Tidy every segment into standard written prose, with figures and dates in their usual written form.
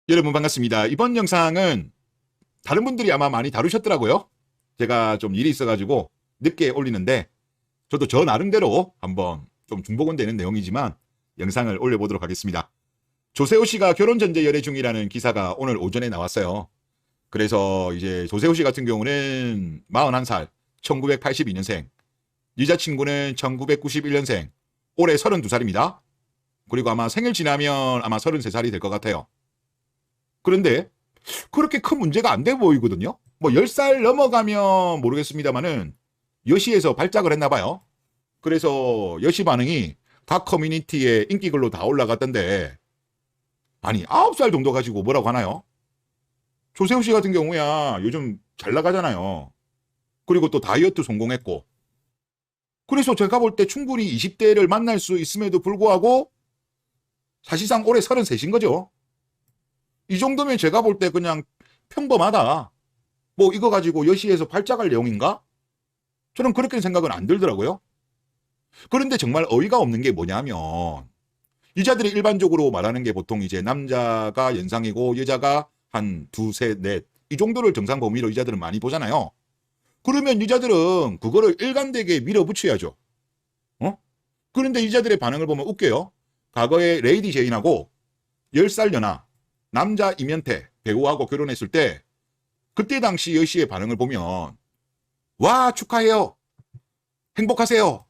여러분 반갑습니다. 이번 영상은 다른 분들이 아마 많이 다루셨더라고요. 제가 좀 일이 있어가지고 늦게 올리는데 저도 저 나름대로 한번 좀 중복원되는 내용이지만 영상을 올려보도록 하겠습니다. 조세호 씨가 결혼 전제 열애 중이라는 기사가 오늘 오전에 나왔어요. 그래서 이제 조세호 씨 같은 경우는 41살, 1982년생, 여자친구는 1991년생, 올해 32살입니다. 그리고 아마 생일 지나면 아마 33살이 될 것 같아요. 그런데 그렇게 큰 문제가 안 돼 보이거든요. 뭐 10살 넘어가면 모르겠습니다만은 여시에서 발작을 했나 봐요. 그래서 여시 반응이 각 커뮤니티에 인기글로 다 올라갔던데, 아니 9살 정도 가지고 뭐라고 하나요? 조세호 씨 같은 경우야 요즘 잘 나가잖아요. 그리고 또 다이어트 성공했고, 그래서 제가 볼 때 충분히 20대를 만날 수 있음에도 불구하고 사실상 올해 33인 거죠. 이 정도면 제가 볼 때 그냥 평범하다. 뭐 이거 가지고 여시에서 발작할 내용인가? 저는 그렇게 생각은 안 들더라고요. 그런데 정말 어이가 없는 게 뭐냐면, 여자들이 일반적으로 말하는 게 보통 이제 남자가 연상이고 여자가 한 두세 넷 이 정도를 정상 범위로 여자들은 많이 보잖아요. 그러면 여자들은 그거를 일관되게 밀어붙여야죠. 어? 그런데 여자들의 반응을 보면 웃겨요. 과거에 레이디 제인하고 10살 연하 남자 임현태 배우하고 결혼했을 때 그때 당시 여시의 반응을 보면, 와 축하해요, 행복하세요,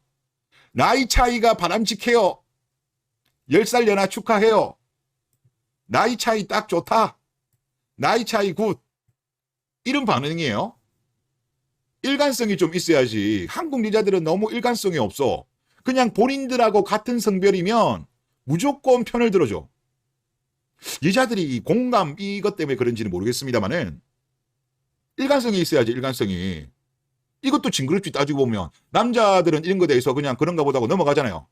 나이 차이가 바람직해요, 10살 연하 축하해요, 나이 차이 딱 좋다, 나이 차이 굿, 이런 반응이에요. 일관성이 좀 있어야지. 한국 여자들은 너무 일관성이 없어. 그냥 본인들하고 같은 성별이면 무조건 편을 들어줘. 여자들이 공감 이것 때문에 그런지는 모르겠습니다만은 일관성이 있어야지. 일관성이. 이것도 징그럽지. 따지고 보면 남자들은 이런 거에 대해서 그냥 그런가 보다고 넘어가잖아요.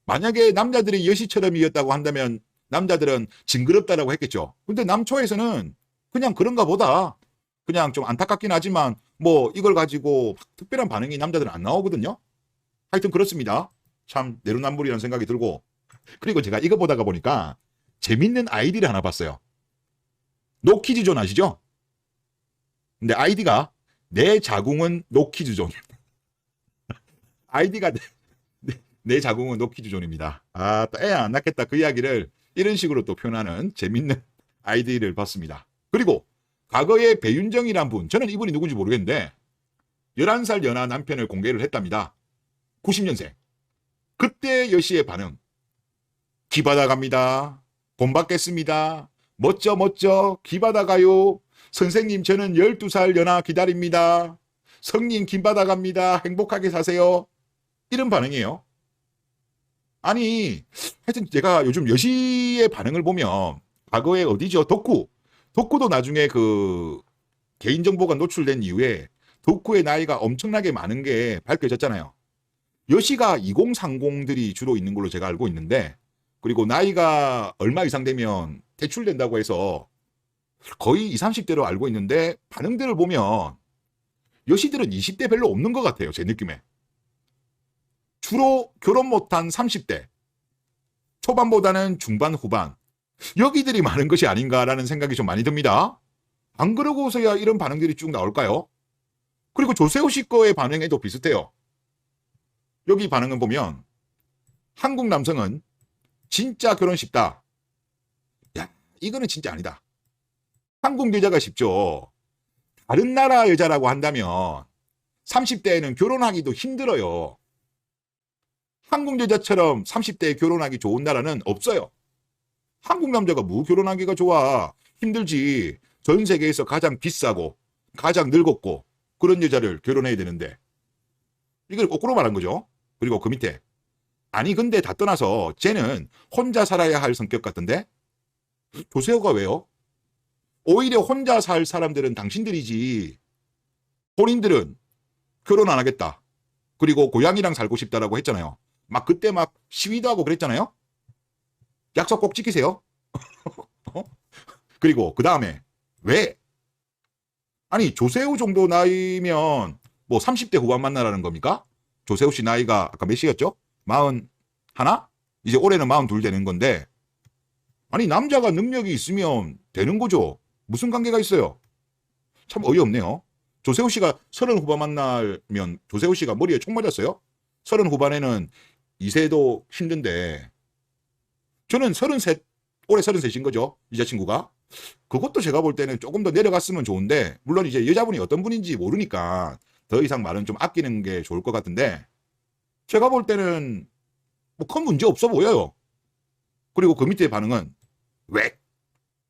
만약에 남자들이 여시처럼이었다고 한다면 남자들은 징그럽다라고 했겠죠. 근데 남초에서는 그냥 그런가 보다, 그냥 좀 안타깝긴 하지만 뭐 이걸 가지고 특별한 반응이 남자들은 안 나오거든요. 하여튼 그렇습니다. 참 내로남불이라는 생각이 들고, 그리고 제가 이거 보다가 보니까 재밌는 아이디를 하나 봤어요. 노키즈존 아시죠? 근데 아이디가 내 자궁은 노키즈존. 아이디가 내 자궁은 노키즈존입니다. 아, 또 애 안 낳겠다 그 이야기를 이런 식으로 또 표현하는 재밌는 아이디를 봤습니다. 그리고 과거에 배윤정이란 분, 저는 이분이 누군지 모르겠는데 11살 연하 남편을 공개를 했답니다. 90년생. 그때 여시의 반응, 기받아 갑니다, 돈 받겠습니다, 멋져 멋져, 기받아 가요, 선생님 저는 12살 연하 기다립니다, 성님 김받아 갑니다, 행복하게 사세요, 이런 반응이에요. 아니 하여튼 제가 요즘 여시의 반응을 보면, 과거에 어디죠, 덕후도 나중에 그 개인정보가 노출된 이후에 덕후의 나이가 엄청나게 많은 게 밝혀졌잖아요. 여시가 2030들이 주로 있는 걸로 제가 알고 있는데, 그리고 나이가 얼마 이상 되면 퇴출된다고 해서 거의 20, 30대로 알고 있는데, 반응들을 보면 여시들은 20대 별로 없는 것 같아요. 제 느낌에. 주로 결혼 못한 30대 초반보다는 중반 후반, 여기들이 많은 것이 아닌가라는 생각이 좀 많이 듭니다. 안 그러고서야 이런 반응들이 쭉 나올까요? 그리고 조세호 씨 거의 반응에도 비슷해요. 여기 반응은 보면 한국 남성은 진짜 결혼 쉽다. 야, 이거는 진짜 아니다. 한국 여자가 쉽죠. 다른 나라 여자라고 한다면 30대에는 결혼하기도 힘들어요. 한국 여자처럼 30대에 결혼하기 좋은 나라는 없어요. 한국 남자가 뭐 결혼하기가 좋아. 힘들지. 전 세계에서 가장 비싸고 가장 늙었고 그런 여자를 결혼해야 되는데, 이걸 거꾸로 말한 거죠. 그리고 그 밑에, 아니 근데 다 떠나서 쟤는 혼자 살아야 할 성격 같던데? 조세호가 왜요? 오히려 혼자 살 사람들은 당신들이지. 본인들은 결혼 안 하겠다, 그리고 고양이랑 살고 싶다라고 했잖아요. 막 그때 막 시위도 하고 그랬잖아요. 약속 꼭 지키세요. 어? 그리고 그 다음에 왜? 아니 조세호 정도 나이면 뭐 30대 후반 만나라는 겁니까? 조세호 씨 나이가 아까 몇 시였죠? 41? 이제 올해는 42 되는 건데, 아니, 남자가 능력이 있으면 되는 거죠. 무슨 관계가 있어요? 참 어이없네요. 조세호 씨가 30 후반 만나면 조세호 씨가 머리에 총 맞았어요? 30 후반에는 2세도 힘든데, 저는 33, 올해 33인 거죠. 여자친구가. 그것도 제가 볼 때는 조금 더 내려갔으면 좋은데, 물론 이제 여자분이 어떤 분인지 모르니까 더 이상 말은 좀 아끼는 게 좋을 것 같은데, 제가 볼 때는 뭐 큰 문제 없어 보여요. 그리고 그 밑에 반응은, 왜?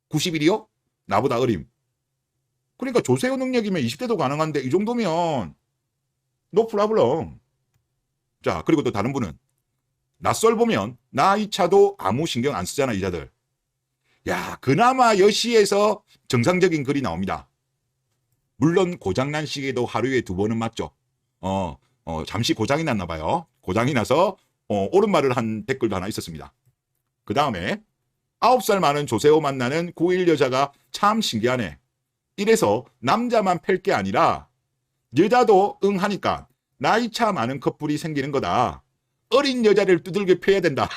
90일이요? 나보다 어림. 그러니까 조세호 능력이면 20대도 가능한데 이 정도면 노 프라블럼. 자, 그리고 또 다른 분은 낯설 보면 나이 차도 아무 신경 안 쓰잖아, 이자들. 야, 그나마 여시에서 정상적인 글이 나옵니다. 물론 고장난 시계도 하루에 2번은 맞죠. 잠시 고장이 났나 봐요. 고장이 나서 옳은 말을 한 댓글도 하나 있었습니다. 그 다음에 9살 많은 조세호 만나는 9일 여자가 참 신기하네. 이래서 남자만 팰 게 아니라 여자도 응 하니까 나이차 많은 커플이 생기는 거다. 어린 여자를 두들겨 패야 된다.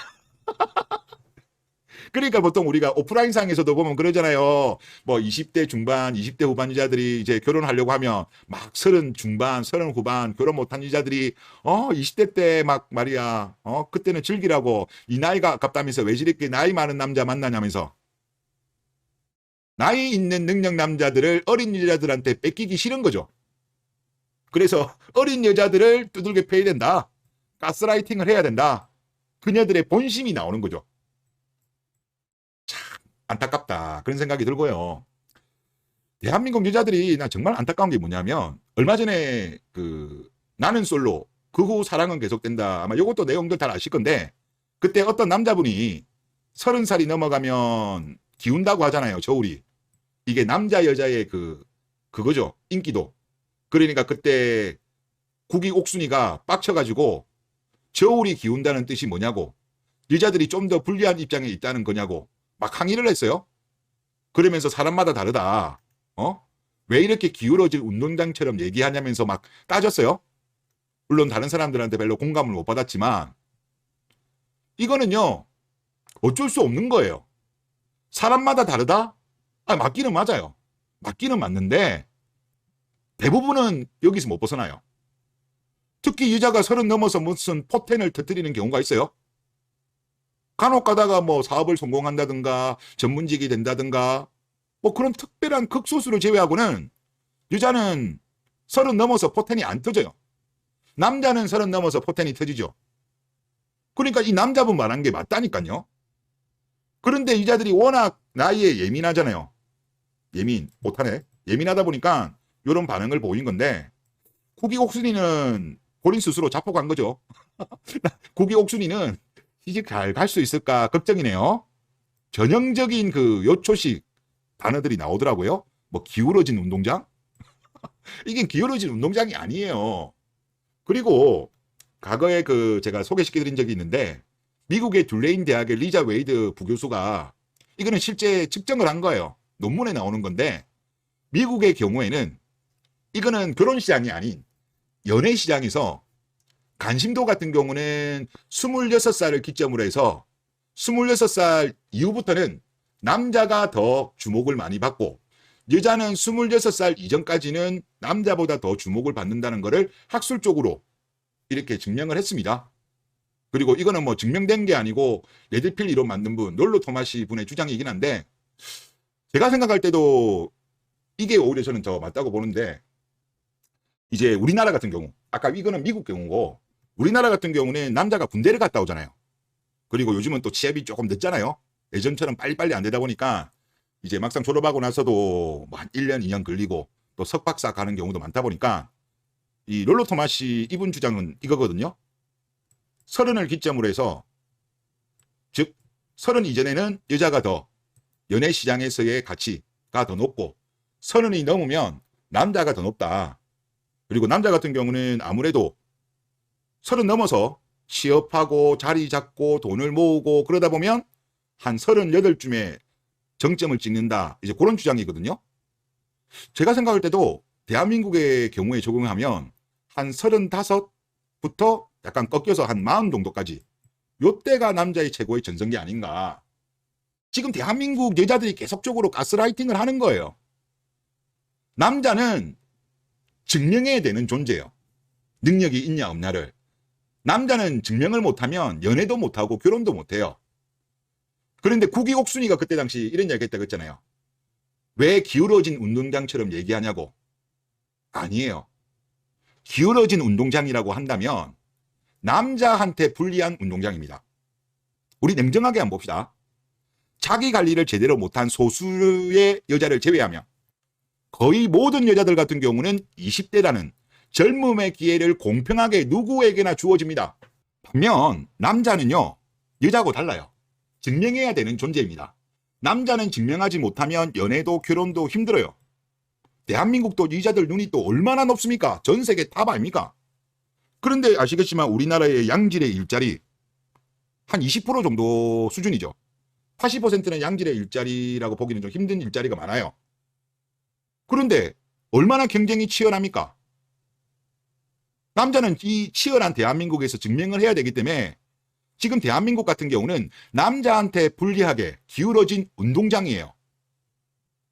그러니까 보통 우리가 오프라인상에서도 보면 그러잖아요. 뭐 20대 중반, 20대 후반 여자들이 이제 결혼하려고 하면 막 30 중반, 30 후반 결혼 못한 여자들이 20대 때 막 말이야. 그때는 즐기라고 이 나이가 아깝다면서 왜 저렇게 나이 많은 남자 만나냐면서. 나이 있는 능력 남자들을 어린 여자들한테 뺏기기 싫은 거죠. 그래서 어린 여자들을 두들겨 패야 된다. 가스라이팅을 해야 된다. 그녀들의 본심이 나오는 거죠. 참 안타깝다. 그런 생각이 들고요. 대한민국 여자들이 나 정말 안타까운 게 뭐냐면 얼마 전에 나는 솔로 그 후 사랑은 계속된다. 아마 이것도 내용들 잘 아실 건데 그때 어떤 남자분이 30살이 넘어가면 기운다고 하잖아요. 저울이. 이게 남자 여자의 그거죠. 인기도. 그러니까 그때 국익 옥순이가 빡쳐가지고 저울이 기운다는 뜻이 뭐냐고, 여자들이 좀 더 불리한 입장에 있다는 거냐고 막 항의를 했어요. 그러면서 사람마다 다르다. 왜 이렇게 기울어질 운동장처럼 얘기하냐면서 막 따졌어요. 물론 다른 사람들한테 별로 공감을 못 받았지만 이거는요 어쩔 수 없는 거예요. 사람마다 다르다? 맞기는 맞아요. 맞기는 맞는데 대부분은 여기서 못 벗어나요. 특히 여자가 30 넘어서 무슨 포텐을 터뜨리는 경우가 있어요. 간혹 가다가 뭐 사업을 성공한다든가 전문직이 된다든가 뭐 그런 특별한 극소수를 제외하고는 여자는 30 넘어서 포텐이 안 터져요. 남자는 30 넘어서 포텐이 터지죠. 그러니까 이 남자분 말한 게 맞다니까요. 그런데 여자들이 워낙 나이에 예민하잖아요. 못하네. 예민하다 보니까 이런 반응을 보인 건데 국익 옥순이는 본인 스스로 자폭한 거죠. 국익 옥순이는 시집 잘 갈 수 있을까 걱정이네요. 전형적인 요초식 단어들이 나오더라고요. 뭐 기울어진 운동장? 이게 기울어진 운동장이 아니에요. 그리고 과거에 제가 소개시켜드린 적이 있는데 미국의 툴레인 대학의 리자 웨이드 부교수가 이거는 실제 측정을 한 거예요. 논문에 나오는 건데 미국의 경우에는 이거는 결혼 시장이 아닌 연애 시장에서 관심도 같은 경우는 26살을 기점으로 해서 26살 이후부터는 남자가 더 주목을 많이 받고 여자는 26살 이전까지는 남자보다 더 주목을 받는다는 것을 학술적으로 이렇게 증명을 했습니다. 그리고 이거는 뭐 증명된 게 아니고 레드필 이론 만든 분 롤로 토마시 분의 주장이긴 한데 제가 생각할 때도 이게 오히려 저는 더 맞다고 보는데 이제 우리나라 같은 경우 아까 이거는 미국 경우고 우리나라 같은 경우는 남자가 군대를 갔다 오잖아요. 그리고 요즘은 또 취업이 조금 늦잖아요. 예전처럼 빨리빨리 안 되다 보니까 이제 막상 졸업하고 나서도 뭐 한 1년, 2년 걸리고 또 석박사 가는 경우도 많다 보니까 이 롤로 토마시 이분 주장은 이거거든요. 30을 기점으로 해서 즉 30 이전에는 여자가 더 연애 시장에서의 가치가 더 높고 30이 넘으면 남자가 더 높다. 그리고 남자 같은 경우는 아무래도 30 넘어서 취업하고 자리 잡고 돈을 모으고 그러다 보면 한 38쯤에 정점을 찍는다. 이제 그런 주장이거든요. 제가 생각할 때도 대한민국의 경우에 적용하면 한 35부터 약간 꺾여서 한 40 정도까지 요때가 남자의 최고의 전성기 아닌가. 지금 대한민국 여자들이 계속적으로 가스라이팅을 하는 거예요. 남자는 증명해야 되는 존재예요. 능력이 있냐 없냐를. 남자는 증명을 못하면 연애도 못하고 결혼도 못해요. 그런데 국이옥순이가 그때 당시 이런 이야기 했다고 했잖아요. 왜 기울어진 운동장처럼 얘기하냐고. 아니에요. 기울어진 운동장이라고 한다면 남자한테 불리한 운동장입니다. 우리 냉정하게 한번 봅시다. 자기 관리를 제대로 못한 소수의 여자를 제외하면 거의 모든 여자들 같은 경우는 20대라는 젊음의 기회를 공평하게 누구에게나 주어집니다. 반면 남자는요, 여자하고 달라요. 증명해야 되는 존재입니다. 남자는 증명하지 못하면 연애도 결혼도 힘들어요. 대한민국도 여자들 눈이 또 얼마나 높습니까? 전 세계 탑 아닙니까? 그런데 아시겠지만 우리나라의 양질의 일자리 한 20% 정도 수준이죠. 80%는 양질의 일자리라고 보기는 좀 힘든 일자리가 많아요. 그런데 얼마나 경쟁이 치열합니까? 남자는 이 치열한 대한민국에서 증명을 해야 되기 때문에 지금 대한민국 같은 경우는 남자한테 불리하게 기울어진 운동장이에요.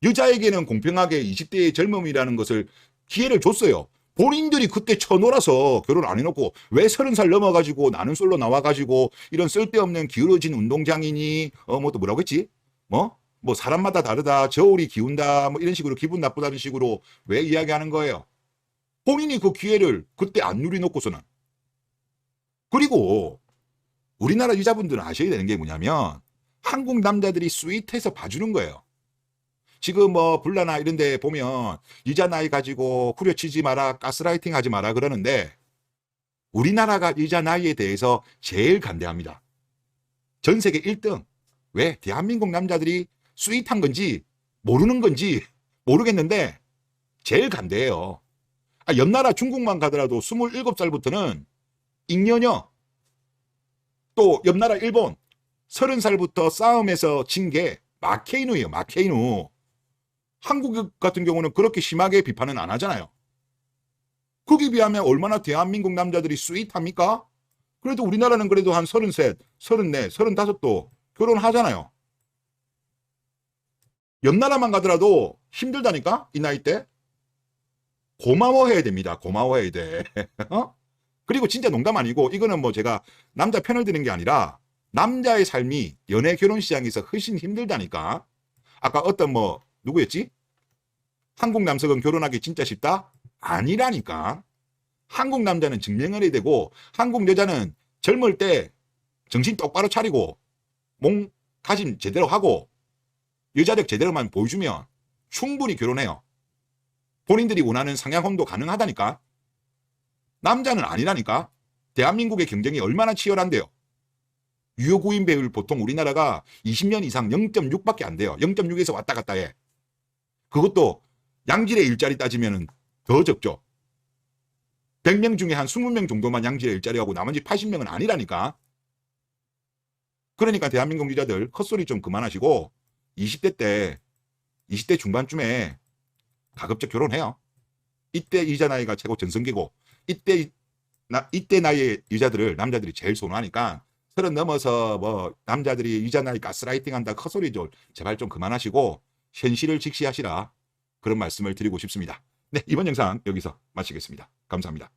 여자에게는 공평하게 20대의 젊음이라는 것을 기회를 줬어요. 본인들이 그때 쳐놀아서 결혼 안 해놓고 왜 30살 넘어가지고 나는 솔로 나와가지고 이런 쓸데없는 기울어진 운동장이니 뭐 또 뭐라고 했지? 뭐 사람마다 다르다, 저울이 기운다, 뭐 이런 식으로 기분 나쁘다는 식으로 왜 이야기하는 거예요? 본인이 그 기회를 그때 안 누리놓고서는. 그리고 우리나라 여자분들은 아셔야 되는 게 뭐냐면 한국 남자들이 스윗해서 봐주는 거예요. 지금 뭐 불나나 이런 데 보면 여자 나이 가지고 후려치지 마라, 가스라이팅 하지 마라 그러는데 우리나라가 여자 나이에 대해서 제일 간대합니다. 전 세계 1등. 왜? 대한민국 남자들이 스윗한 건지 모르는 건지 모르겠는데 제일 간대해요. 옆 나라 중국만 가더라도 27살부터는 잉여녀, 또 옆 나라 일본 30살부터 싸움에서 진 게 마케이누예요. 마케이누. 한국 같은 경우는 그렇게 심하게 비판은 안 하잖아요. 거기에 비하면 얼마나 대한민국 남자들이 스윗합니까? 그래도 우리나라는 그래도 한 33, 34, 35도 결혼하잖아요. 옆 나라만 가더라도 힘들다니까? 이 나이 때? 고마워해야 됩니다. 고마워해야 돼. 그리고 진짜 농담 아니고 이거는 뭐 제가 남자 편을 드는 게 아니라 남자의 삶이 연애 결혼 시장에서 훨씬 힘들다니까. 아까 어떤 뭐 누구였지? 한국 남성은 결혼하기 진짜 쉽다? 아니라니까. 한국 남자는 증명을 해야 되고 한국 여자는 젊을 때 정신 똑바로 차리고 몸가짐 제대로 하고 여자력 제대로만 보여주면 충분히 결혼해요. 본인들이 원하는 상향혼도 가능하다니까. 남자는 아니라니까. 대한민국의 경쟁이 얼마나 치열한데요. 유효구인 배율 보통 우리나라가 20년 이상 0.6밖에 안 돼요. 0.6에서 왔다 갔다 해. 그것도 양질의 일자리 따지면 더 적죠. 100명 중에 한 20명 정도만 양질의 일자리하고 나머지 80명은 아니라니까. 그러니까 대한민국 여자들 헛소리 좀 그만하시고 20대 중반쯤에 가급적 결혼해요. 이때 여자 나이가 최고 전성기고 이때 나이의 여자들을 남자들이 제일 선호하니까 30 넘어서 뭐 남자들이 여자 나이 가스라이팅 한다 헛소리 좀 제발 좀 그만하시고 현실을 직시하시라 그런 말씀을 드리고 싶습니다. 네, 이번 영상 여기서 마치겠습니다. 감사합니다.